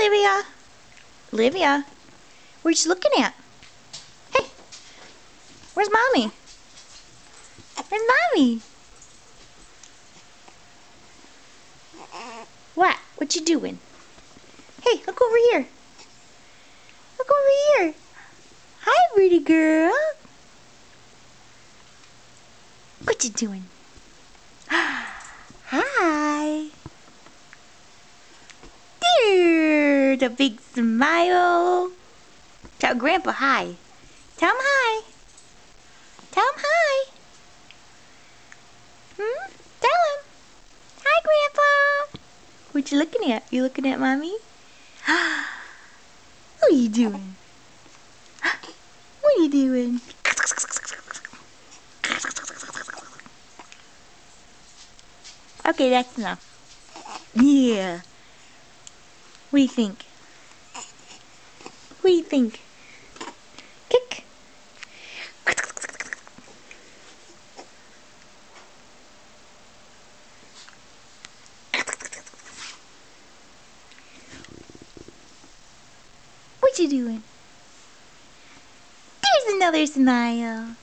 Olivia. Olivia. What you looking at? Hey. Where's Mommy? Where's Mommy? What? What you doing? Hey, look over here. Look over here. Hi, pretty girl. What you doing? Hi. There's a big smile. Tell Grandpa hi. Tell him hi. Tell him hi. Tell him. Hi, Grandpa. What you looking at? You looking at Mommy? What are you doing? What are you doing? Okay, that's enough. Yeah. What do you think? What do you think? Kick. What you doing? There's another smile.